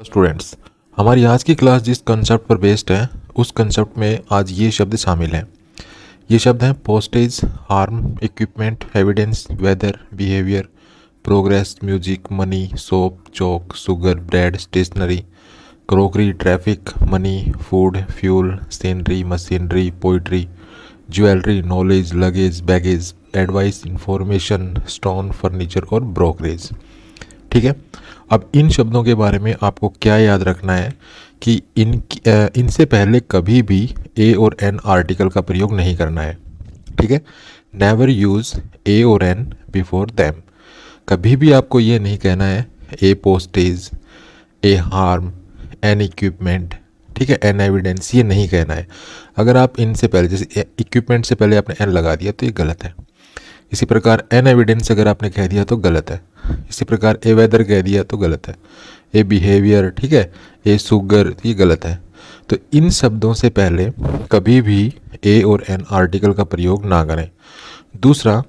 Students, हमारी आज की क्लास जिस कंसेप्ट पर बेस्ड है उस कंसेप्ट में आज ये शब्द शामिल हैं। ये शब्द हैं postage, harm, equipment, evidence, weather, behaviour, progress, music, money, soap, chalk, sugar, bread, stationery, crockery, traffic, money, food, fuel, scenery, machinery, poetry, jewellery, knowledge, luggage, baggage, advice, information, stone, furniture और ब्रोकरेज। ठीक है। अब इन शब्दों के बारे में आपको क्या याद रखना है कि इनसे पहले कभी भी ए और एन आर्टिकल का प्रयोग नहीं करना है। ठीक है। नेवर यूज़ ए और एन बिफोर दैम। कभी भी आपको ये नहीं कहना है a postage, a harm, an equipment, ठीक है, एन एविडेंस, ये नहीं कहना है। अगर आप इनसे पहले जैसे इक्विपमेंट से पहले आपने एन लगा दिया तो ये गलत है। इसी प्रकार एन एविडेंस अगर आपने कह दिया तो गलत है। इसी प्रकार ए वेदर कह दिया तो गलत है। ए बिहेवियर, ठीक है, ए शुगर, ये गलत है। तो इन शब्दों से पहले कभी भी ए और एन आर्टिकल का प्रयोग ना करें। दूसरा,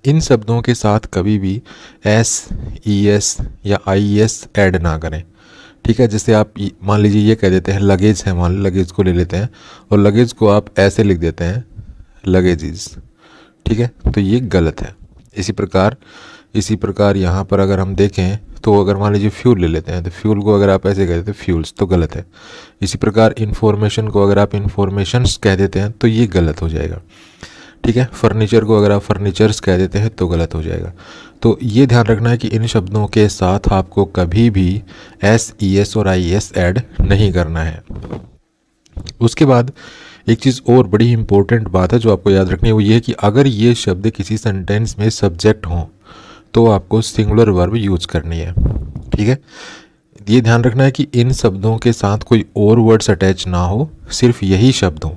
इन शब्दों के साथ कभी भी एस, ई एस या आई एस ऐड ना करें। ठीक है। जैसे आप मान लीजिए ये कह देते हैं लगेज है, मान लगेज को ले लेते हैं और लगेज को आप ऐसे लिख देते हैं लगेजेस। ठीक है, तो ये गलत है। इसी प्रकार यहाँ पर अगर हम देखें तो अगर मान लीजिए फ्यूल ले लेते हैं तो फ्यूल को अगर आप ऐसे कह देते हैं फ्यूल्स तो गलत है। इसी प्रकार इन्फॉर्मेशन को अगर आप इन्फॉर्मेशंस कह देते हैं तो ये गलत हो जाएगा। ठीक है। फर्नीचर को अगर आप फर्नीचर्स कह देते हैं तो गलत हो जाएगा। तो ये ध्यान रखना है कि इन शब्दों के साथ आपको कभी भी एस, ई एस और आई एस ऐड नहीं करना है। उसके बाद एक चीज़ और बड़ी इंपॉर्टेंट बात है जो आपको याद रखनी है, वो ये है कि अगर ये शब्द किसी सेंटेंस में सब्जेक्ट हों तो आपको सिंगुलर वर्ब यूज करनी है। ठीक है। ये ध्यान रखना है कि इन शब्दों के साथ कोई और वर्ड्स अटैच ना हो, सिर्फ यही शब्द हो।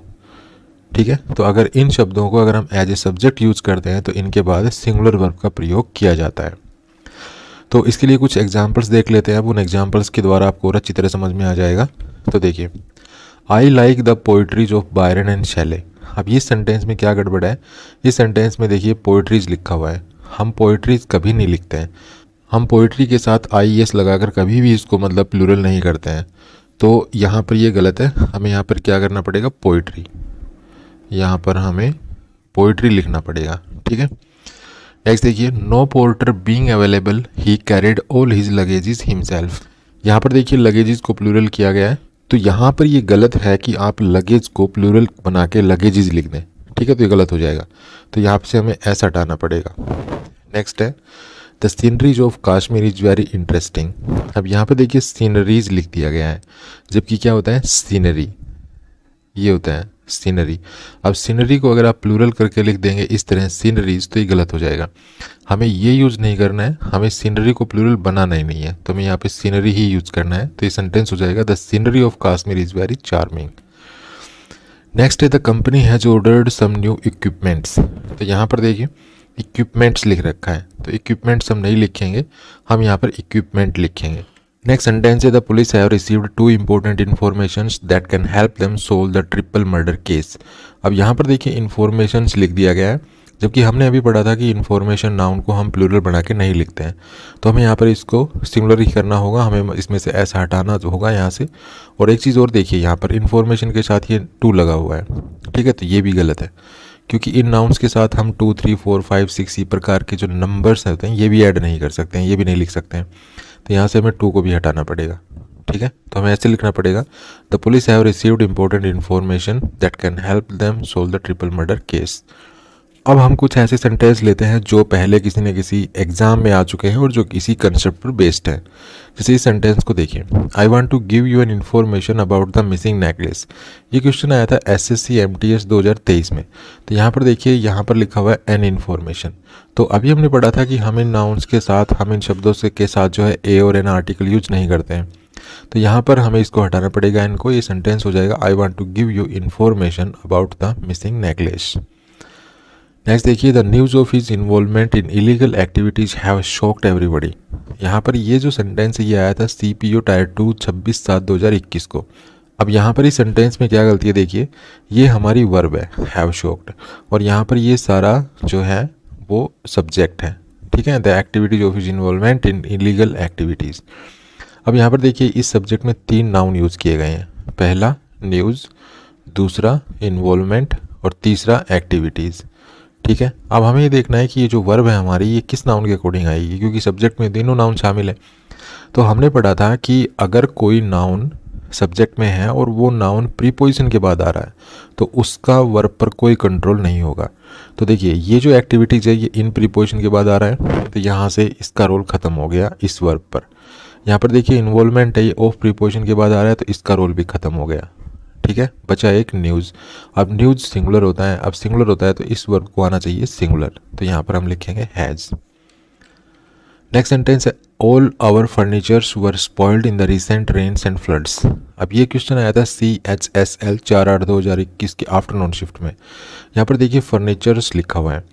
ठीक है। तो अगर इन शब्दों को अगर हम एज ए सब्जेक्ट यूज करते हैं तो इनके बाद सिंगुलर वर्ब का प्रयोग किया जाता है। तो इसके लिए कुछ एग्जाम्पल्स देख लेते हैं। अब उन एग्जाम्पल्स के द्वारा आपको और अच्छी तरह समझ में आ जाएगा। तो देखिए, I like the poetries of Byron and Shelley. अब ये सेंटेंस में क्या गड़बड़ है, इस सेंटेंस में देखिए पोइट्रीज लिखा हुआ है। हम पोइट्रीज कभी नहीं लिखते हैं। हम पोइट्री के साथ आई एस लगाकर कभी भी इसको मतलब प्लूरल नहीं करते हैं। तो यहाँ पर ये गलत है। हमें यहाँ पर क्या करना पड़ेगा, पोइट्री, यहाँ पर हमें पोइट्री लिखना पड़ेगा। ठीक है। नेक्स्ट देखिए, no porter being available he carried all his luggages himself. यहाँ पर देखिए लगेजेस को प्लूरल किया गया है, तो यहाँ पर ये गलत है कि आप लगेज को प्लूरल बना के लगेजेस लिख दें। ठीक है, तो ये गलत हो जाएगा। तो यहाँ से हमें ऐसा हटाना पड़ेगा। नेक्स्ट है, the sceneries of Kashmir is very interesting. अब यहाँ पर देखिए सीनरीज लिख दिया गया है, जबकि क्या होता है सीनरी, ये होता है सीनरी। अब सीनरी को अगर आप प्लूरल करके लिख देंगे इस तरह सीनरीज, तो ये गलत हो जाएगा। हमें ये यूज़ नहीं करना है, हमें सीनरी को प्लूरल बनाना ही नहीं है, तो हमें यहाँ पे सीनरी ही यूज़ करना है। तो ये सेंटेंस हो जाएगा the scenery of Kashmir is very charming. Next है, the company has ordered some new equipments. तो यहाँ पर देखिए इक्विपमेंट्स लिख रखा है, तो इक्विपमेंट्स हम नहीं लिखेंगे, हम यहाँ पर इक्विपमेंट लिखेंगे। नेक्स्ट सेंटेंस है, the police have received 2 important informations that can help them solve the triple murder case. अब यहाँ पर देखिए इन्फॉर्मेशंस लिख दिया गया है, जबकि हमने अभी पढ़ा था कि इन्फॉर्मेशन नाउन को हम प्लूरल बना के नहीं लिखते हैं। तो हमें यहाँ पर इसको सिंगुलर ही करना होगा, हमें इसमें से ऐसा हटाना होगा यहाँ से। और एक चीज़ और देखिए, यहाँ पर इन्फॉर्मेशन के साथ ये 2 लगा हुआ है। ठीक है, तो ये भी गलत है, क्योंकि इन नाउन्स के साथ हम 2, 3, 4, 5, 6 ये प्रकार के जो नंबर्स होते हैं ये भी ऐड नहीं कर सकते हैं, ये भी नहीं लिख सकते हैं। तो यहाँ से हमें 2 को भी हटाना पड़ेगा। ठीक है, तो हमें ऐसे लिखना पड़ेगा, the police have received important information that can help them solve the triple murder case. अब हम कुछ ऐसे सेंटेंस लेते हैं जो पहले किसी न किसी एग्जाम में आ चुके हैं और जो किसी कंसेप्ट पर बेस्ड है। जैसे इस सेंटेंस को देखिए, I want to give you an information about the missing necklace. ये क्वेश्चन आया था एसएससी एमटीएस 2023 में। तो यहाँ पर देखिए, यहाँ पर लिखा हुआ है एन इन्फॉर्मेशन। तो अभी हमने पढ़ा था कि हम इन नाउन्स के साथ, हम इन शब्दों से के साथ जो है ए और एन आर्टिकल यूज नहीं करते हैं। तो यहाँ पर हमें इसको हटाना पड़ेगा, इनको। ये सेंटेंस हो जाएगा, I want to give you information about the missing necklace. Next देखिए, the news of his involvement in illegal activities have shocked everybody. यहाँ पर ये जो सेंटेंस है ये आया था सीपीओ टायर 2 26/7/2021 को। अब यहाँ पर इस सेंटेंस में क्या गलती है, देखिए ये हमारी वर्ब है हैव शॉक्ड, और यहाँ पर ये सारा जो है वो सब्जेक्ट है। ठीक है, the activities of his involvement in illegal activities. अब यहाँ पर देखिए इस सब्जेक्ट में 3 नाउन यूज़ किए गए हैं। पहला न्यूज़, दूसरा इन्वॉल्वमेंट और तीसरा एक्टिविटीज़। ठीक है, अब हमें ये देखना है कि ये जो वर्ब है हमारी ये किस नाउन के अकॉर्डिंग आएगी, क्योंकि सब्जेक्ट में तीनों नाउन शामिल है। तो हमने पढ़ा था कि अगर कोई नाउन सब्जेक्ट में है और वो नाउन प्रीपोजिशन के बाद आ रहा है तो उसका वर्ब पर कोई कंट्रोल नहीं होगा। तो देखिए ये जो एक्टिविटीज़ है ये इन प्रीपोजिशन के बाद आ रहा है, तो यहाँ से इसका रोल ख़त्म हो गया इस वर्ब पर। यहाँ पर देखिए इन्वॉल्वमेंट है, ये ऑफ प्रीपोजिशन के बाद आ रहा है, तो इसका रोल भी ख़त्म हो गया। ठीक है, बचा एक न्यूज़। अब न्यूज़ सिंगुलर होता है, अब सिंगुलर होता है तो इस वर्ब को आना चाहिए सिंगुलर, तो यहाँ पर हम लिखेंगे हैज़। नेक्स्ट सेंटेंस है all our furnitures were spoiled in the recent rains and floods. अब ये क्वेश्चन आया था CHSL 4/8/2021 की आफ्टरनून शिफ्ट में। यहाँ पर देखिए फर्नीचर्स लिखा हुआ है,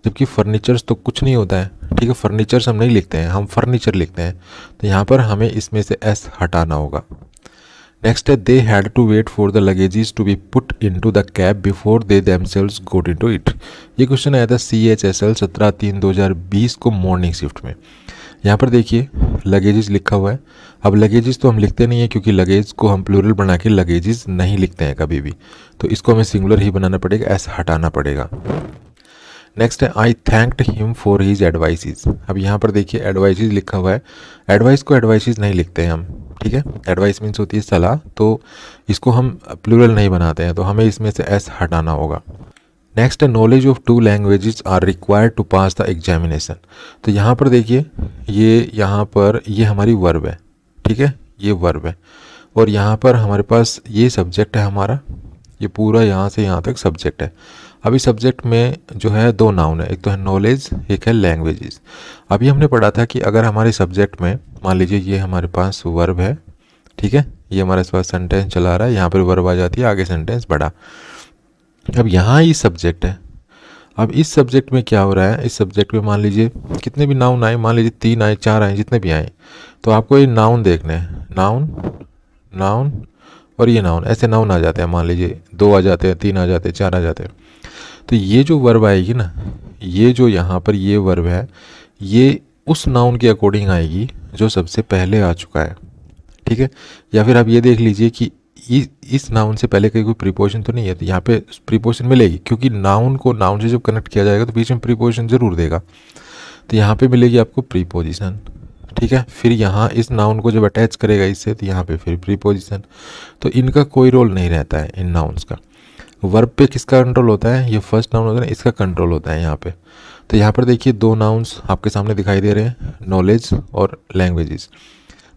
जबकि फर्नीचर्स तो कुछ नहीं होता है। ठीक है, फर्नीचर्स हम नहीं लिखते हैं, हम फर्नीचर लिखते हैं, तो यहाँ पर हमें इसमें से S हटाना होगा। नेक्स्ट है they had to wait for the luggages to be put into the cab before they themselves got into it. ये क्वेश्चन आया था CHSL 17/3/2020 को मॉर्निंग शिफ्ट में। यहाँ पर देखिए लगेजेस लिखा हुआ है। अब लगेजेस तो हम लिखते नहीं है, क्योंकि लगेज को हम प्लूरल बना के लगेजेस नहीं लिखते हैं कभी भी, तो इसको हमें सिंगुलर ही बनाना पड़ेगा, S हटाना पड़ेगा। नेक्स्ट है I thanked him for his advices. अब यहाँ पर देखिए एडवाइसेस लिखा हुआ है, एडवाइस को एडवाइसेस नहीं लिखते हैं हम। ठीक है, एडवाइस मीन्स होती है सलाह, तो इसको हम प्लूरल नहीं बनाते हैं, तो हमें इसमें से S हटाना होगा। नेक्स्ट है knowledge of 2 languages are required to pass the examination. तो यहाँ पर देखिए यहाँ पर ये हमारी वर्ब है। ठीक है, ये वर्ब है और यहाँ पर हमारे पास ये सब्जेक्ट है हमारा, ये पूरा यहाँ से यहाँ तक सब्जेक्ट है। अभी सब्जेक्ट में जो है 2 नाउन है, एक तो है नॉलेज, एक है लैंग्वेजेस। अभी हमने पढ़ा था कि अगर हमारे सब्जेक्ट में मान लीजिए ये हमारे पास वर्ब है, ठीक है, ये हमारे पास सेंटेंस चला रहा है, यहाँ पर वर्ब आ जाती है, आगे सेंटेंस बढ़ा। अब यहाँ ही सब्जेक्ट है। अब इस सब्जेक्ट में क्या हो रहा है, इस सब्जेक्ट में मान लीजिए कितने भी नाउन आए, मान लीजिए 3 आए, 4 आए, जितने भी आए, तो आपको ये नाउन देखने हैं, नाउन, नाउन और ये नाउन, ऐसे नाउन आ जाते हैं। मान लीजिए 2 आ जाते हैं, 3 आ जाते हैं, 4 आ जाते हैं। तो ये जो वर्ब आएगी ना, ये जो यहाँ पर ये वर्ब है, ये उस नाउन के अकॉर्डिंग आएगी जो सबसे पहले आ चुका है। ठीक है, या फिर आप ये देख लीजिए कि इस नाउन से पहले कोई प्रीपोजिशन तो नहीं है, तो यहाँ पे प्रीपोजिशन मिलेगी, क्योंकि नाउन को नाउन से जब कनेक्ट किया जाएगा तो बीच में प्रीपोजिशन ज़रूर देगा, तो यहाँ पे मिलेगी आपको प्रीपोजिशन। ठीक है, फिर यहाँ इस नाउन को जब अटैच करेगा इससे, तो यहाँ पे फिर प्रीपोजिशन। तो इनका कोई रोल नहीं रहता है इन नाउन्स का। वर्ब पे किसका कंट्रोल होता है, ये फर्स्ट नाउन होता है ना, इसका कंट्रोल होता है यहाँ पे। तो यहाँ पर देखिए 2 नाउन्स आपके सामने दिखाई दे रहे हैं, नॉलेज और लैंग्वेजेस।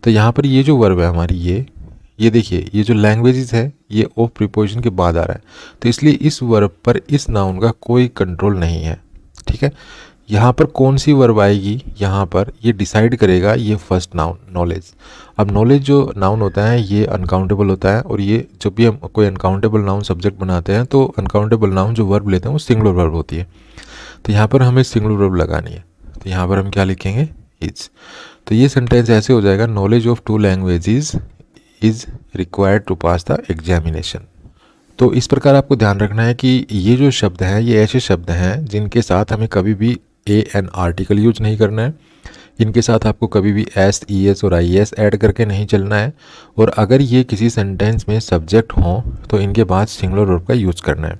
तो यहाँ पर ये जो वर्ब है हमारी, ये देखिए ये जो लैंग्वेजेस है ये ऑफ प्रीपोजिशन के बाद आ रहा है, तो इसलिए इस वर्ब पर इस नाउन का कोई कंट्रोल नहीं है। ठीक है, यहाँ पर कौन सी वर्ब आएगी, यहाँ पर ये डिसाइड करेगा ये फर्स्ट नाउन नॉलेज। अब नॉलेज जो नाउन होता है ये अनकाउंटेबल होता है, और ये जब भी हम कोई अनकाउंटेबल नाउन सब्जेक्ट बनाते हैं तो अनकाउंटेबल नाउन जो वर्ब लेते हैं वो सिंगुलर वर्ब होती है। तो यहाँ पर हमें सिंगुलर वर्ब लगानी है, तो यहाँ पर हम क्या लिखेंगे, इज। तो ये सेंटेंस ऐसे हो जाएगा, knowledge of 2 languages is required to pass the examination. तो इस प्रकार आपको ध्यान रखना है कि ये जो शब्द हैं ये ऐसे शब्द हैं जिनके साथ हमें कभी भी एन आर्टिकल यूज नहीं करना है, इनके साथ आपको कभी भी एस, ई एस और आई एस ऐड करके नहीं चलना है, और अगर ये किसी सेंटेंस में सब्जेक्ट हों तो इनके बाद सिंगुलर वर्ब का यूज़ करना है।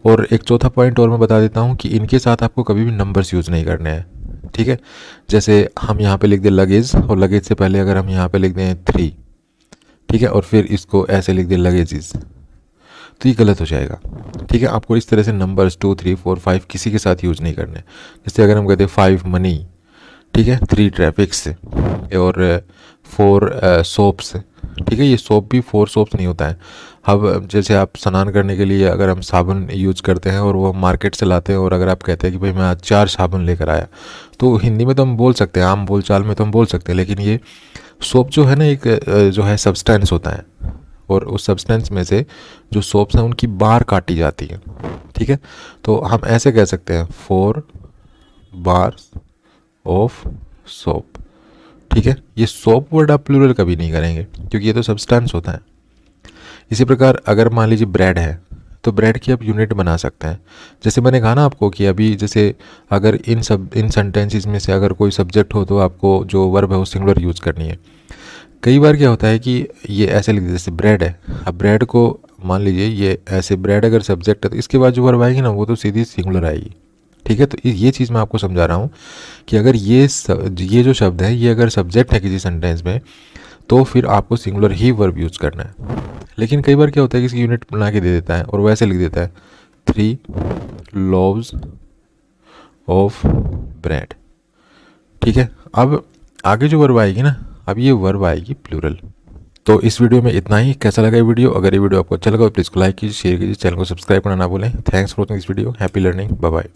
और एक चौथा पॉइंट और मैं बता देता हूँ कि इनके साथ आपको कभी भी नंबर्स यूज़ नहीं करने हैं। ठीक है, जैसे हम यहाँ पे लिख दें लगेज, और लगेज से पहले अगर हम यहाँ पे लिख दें 3, ठीक है, और फिर इसको ऐसे लिख दें लगेजेस, तो ये गलत हो जाएगा। ठीक है, आपको इस तरह से नंबर्स 2, 3, 4, 5 किसी के साथ यूज़ नहीं करने। जैसे अगर हम कहते हैं 5 मनी, ठीक है, 3 ट्रैफिक्स और 4 सोप्स। ठीक है, ये सोप भी 4 सोप्स नहीं होता है। अब जैसे आप स्नान करने के लिए अगर हम साबुन यूज करते हैं और वो मार्केट से लाते हैं, और अगर आप कहते हैं कि भाई मैं आज 4 साबुन लेकर आया, तो हिंदी में तो हम बोल सकते हैं, आम बोलचाल में तो हम बोल सकते हैं, लेकिन ये सोप जो है ना एक जो है सब्सटेंस होता है, और उस सब्सटेंस में से जो सोप्स हैं उनकी बार काटी जाती है। ठीक है, तो हम ऐसे कह सकते हैं 4 बार्स ऑफ सोप। ठीक है, ये सोप वर्ड आप प्लूरल कभी नहीं करेंगे क्योंकि ये तो सब्सटेंस होता है। इसी प्रकार अगर मान लीजिए ब्रेड है, तो ब्रेड की आप यूनिट बना सकते हैं। जैसे मैंने कहा ना आपको कि अभी जैसे अगर इन सेंटेंसेस में से अगर कोई सब्जेक्ट हो तो आपको जो वर्ब है वो सिंगुलर यूज़ करनी है। कई बार क्या होता है कि ये ऐसे लिख देते जैसे ब्रेड है, अब ब्रेड को मान लीजिए ये ऐसे ब्रेड अगर सब्जेक्ट है तो इसके बाद जो वर्ब आएगी ना वो तो सीधी सिंगुलर आएगी। ठीक है, तो ये चीज़ मैं आपको समझा रहा हूँ कि अगर ये जो शब्द है ये अगर सब्जेक्ट है किसी सेंटेंस में तो फिर आपको सिंगुलर ही वर्ब यूज़ करना है। लेकिन कई बार क्या होता है कि इसकी यूनिट बना के दे देता है और वैसे लिख देता है 3 loaves ऑफ ब्रेड। ठीक है, अब आगे जो वर्ब आएगी ना, अब ये वर्ब आएगी प्लूरल। तो इस वीडियो में इतना ही। कैसा लगा ये वीडियो? अगर ये वीडियो आपको अच्छा लगा तो प्लीज़ को लाइक कीजिए, शेयर कीजिए, चैनल को सब्सक्राइब करना ना भूलें। Thanks for watching this video. Happy learning. Bye bye.